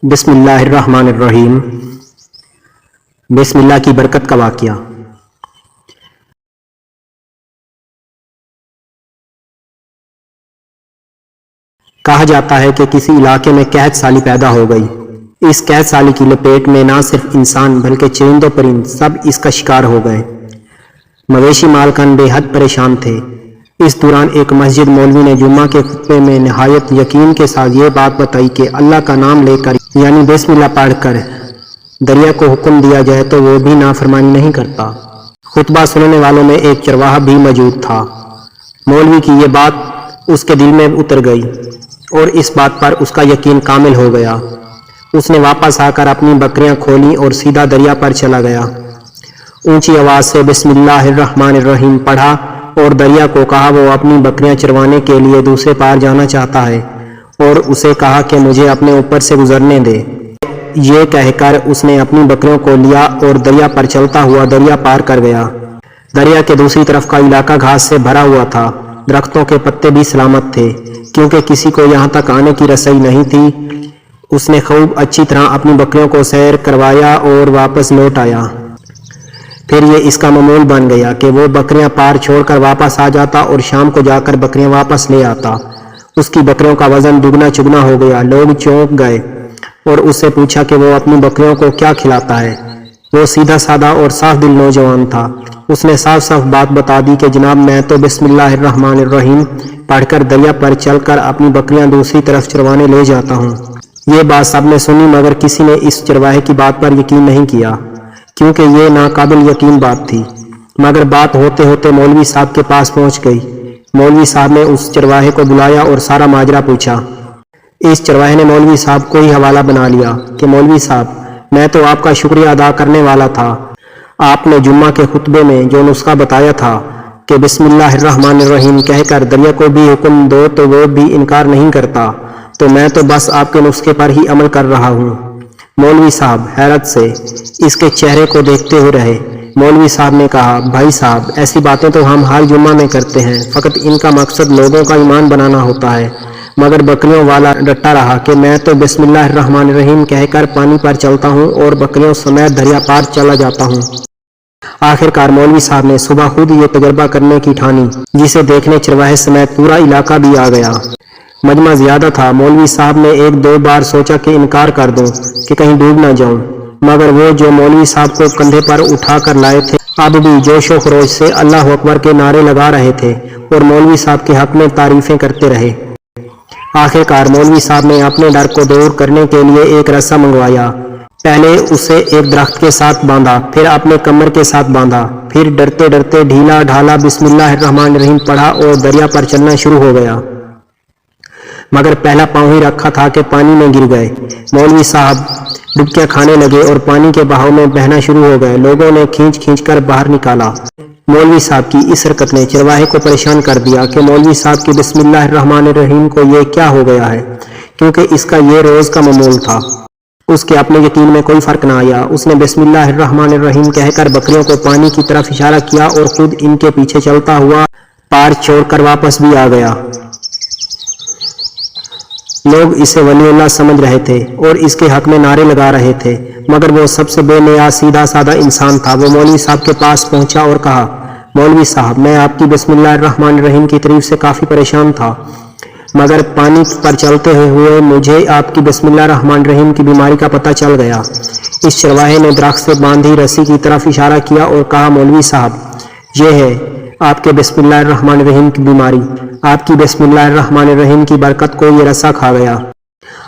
بسم اللہ الرحمن الرحیم۔ بسم اللہ کی برکت کا واقعہ۔ کہا جاتا ہے کہ کسی علاقے میں قحط سالی پیدا ہو گئی۔ اس قحط سالی کی لپیٹ میں نہ صرف انسان بلکہ چرند و پرند سب اس کا شکار ہو گئے۔ مویشی مالکان بے حد پریشان تھے۔ اس دوران ایک مسجد مولوی نے جمعہ کے خطبے میں نہایت یقین کے ساتھ یہ بات بتائی کہ اللہ کا نام لے کر یعنی بسم اللہ پڑھ کر دریا کو حکم دیا جائے تو وہ بھی نافرمانی نہیں کرتا۔ خطبہ سننے والوں میں ایک چرواہا بھی موجود تھا۔ مولوی کی یہ بات اس کے دل میں اتر گئی اور اس بات پر اس کا یقین کامل ہو گیا۔ اس نے واپس آ کر اپنی بکریاں کھولیں اور سیدھا دریا پر چلا گیا۔ اونچی آواز سے بسم اللہ الرحمن الرحیم پڑھا اور دریا کو کہا وہ اپنی بکریاں چروانے کے لیے دوسرے پار جانا چاہتا ہے اور اسے کہا کہ مجھے اپنے اوپر سے گزرنے دے۔ یہ کہہ کر اس نے اپنی بکریوں کو لیا اور دریا پر چلتا ہوا دریا پار کر گیا۔ دریا کے دوسری طرف کا علاقہ گھاس سے بھرا ہوا تھا۔ درختوں کے پتے بھی سلامت تھے کیونکہ کسی کو یہاں تک آنے کی رسائی نہیں تھی۔ اس نے خوب اچھی طرح اپنی بکریوں کو سیر کروایا اور واپس لوٹ آیا۔ پھر یہ اس کا معمول بن گیا کہ وہ بکریاں پار چھوڑ کر واپس آ جاتا اور شام کو جا کر بکریاں واپس لے آتا۔ اس کی بکریوں کا وزن دگنا چگنا ہو گیا۔ لوگ چونک گئے اور اس سے پوچھا کہ وہ اپنی بکریوں کو کیا کھلاتا ہے۔ وہ سیدھا سادہ اور صاف دل نوجوان تھا۔ اس نے صاف صاف بات بتا دی کہ جناب میں تو بسم اللہ الرحمن الرحیم پڑھ کر دریا پر چل کر اپنی بکریاں دوسری طرف چروانے لے جاتا ہوں۔ یہ بات سب نے سنی مگر کسی نے اس چرواہے کی بات پر یقین نہیں کیا کیونکہ یہ ناقابل یقین بات تھی۔ مگر بات ہوتے ہوتے مولوی صاحب کے پاس پہنچ گئی۔ مولوی صاحب نے اس چرواہے کو بلایا اور سارا ماجرا پوچھا۔ اس چرواہے نے مولوی صاحب کو ہی حوالہ بنا لیا کہ مولوی صاحب میں تو آپ کا شکریہ ادا کرنے والا تھا۔ آپ نے جمعہ کے خطبے میں جو نسخہ بتایا تھا کہ بسم اللہ الرحمن الرحیم کہہ کر دریا کو بھی حکم دو تو وہ بھی انکار نہیں کرتا، تو میں تو بس آپ کے نسخے پر ہی عمل کر رہا ہوں۔ مولوی صاحب حیرت سے اس کے چہرے کو دیکھتے ہوئے رہے۔ مولوی صاحب نے کہا بھائی صاحب ایسی باتیں تو ہم ہر جمعہ میں کرتے ہیں، فقط ان کا مقصد لوگوں کا ایمان بنانا ہوتا ہے۔ مگر بکریوں والا ڈٹا رہا کہ میں تو بسم اللہ الرحمن الرحیم کہہ کر پانی پر چلتا ہوں اور بکریوں سمیت دریا پار چلا جاتا ہوں۔ آخر کار مولوی صاحب نے صبح خود یہ تجربہ کرنے کی ٹھانی جسے دیکھنے چرواہے سمیت پورا علاقہ بھی آ گیا۔ مجمع زیادہ تھا۔ مولوی صاحب نے ایک دو بار سوچا کہ انکار کر دوں کہ کہیں ڈوب نہ جاؤں، مگر وہ جو مولوی صاحب کو کندھے پر اٹھا کر لائے تھے اب بھی جوش و خروش سے اللہ اکبر کے نعرے لگا رہے تھے اور مولوی صاحب کے حق میں تعریفیں کرتے رہے۔ آخر کار مولوی صاحب نے اپنے ڈر کو دور کرنے کے لیے ایک رسا منگوایا۔ پہلے اسے ایک درخت کے ساتھ باندھا، پھر اپنے کمر کے ساتھ باندھا، پھر ڈرتے ڈرتے ڈھیلا ڈھالا بسم اللہ الرحمن الرحیم پڑھا اور دریا پر چلنا شروع ہو گیا۔ مگر پہلا پاؤں ہی رکھا تھا کہ پانی میں گر گئے۔ مولوی صاحب ڈبکیاں کھانے لگے اور پانی کے بہاؤ میں بہنا شروع ہو گئے۔ لوگوں نے کھینچ کھینچ کر باہر نکالا۔ مولوی صاحب کی اس حرکت نے چرواہے کو پریشان کر دیا کہ مولوی صاحب کی بسم اللہ الرحمن الرحیم کو یہ کیا ہو گیا ہے، کیونکہ اس کا یہ روز کا معمول تھا۔ اس کے اپنے یقین میں کوئی فرق نہ آیا۔ اس نے بسم اللہ الرحمن الرحیم کہہ کر بکریوں کو پانی کی طرف اشارہ کیا اور خود ان کے پیچھے چلتا ہوا پار چھوڑ کر واپس بھی آ گیا۔ لوگ اسے ولی اللہ سمجھ رہے تھے اور اس کے حق میں نعرے لگا رہے تھے، مگر وہ سب سے بے نیاز سیدھا سادہ انسان تھا۔ وہ مولوی صاحب کے پاس پہنچا اور کہا مولوی صاحب میں آپ کی بسم اللہ الرحمن الرحیم کی تعریف سے کافی پریشان تھا، مگر پانی پر چلتے ہوئے مجھے آپ کی بسم اللہ الرحمن الرحیم کی بیماری کا پتہ چل گیا۔ اس چرواہے نے درخت سے باندھی رسی کی طرف اشارہ کیا اور کہا مولوی صاحب یہ ہے آپ کے بسم اللہ الرحمن الرحیم کی بیماری۔ آپ کی بسم اللہ الرحمن الرحیم کی برکت کو یہ رسا کھا گیا۔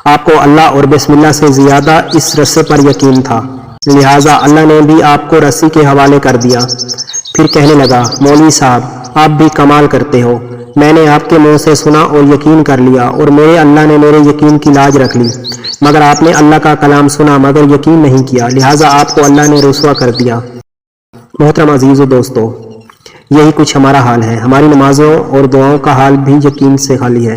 آپ کو اللہ اور بسم اللہ سے زیادہ اس رسے پر یقین تھا، لہٰذا اللہ نے بھی آپ کو رسی کے حوالے کر دیا۔ پھر کہنے لگا مولوی صاحب آپ بھی کمال کرتے ہو، میں نے آپ کے منہ سے سنا اور یقین کر لیا اور میرے اللہ نے میرے یقین کی لاج رکھ لی، مگر آپ نے اللہ کا کلام سنا مگر یقین نہیں کیا، لہٰذا آپ کو اللہ نے رسوا کر دیا۔ محترم عزیز و دوستو، یہی کچھ ہمارا حال ہے۔ ہماری نمازوں اور دعاؤں کا حال بھی یقین سے خالی ہے۔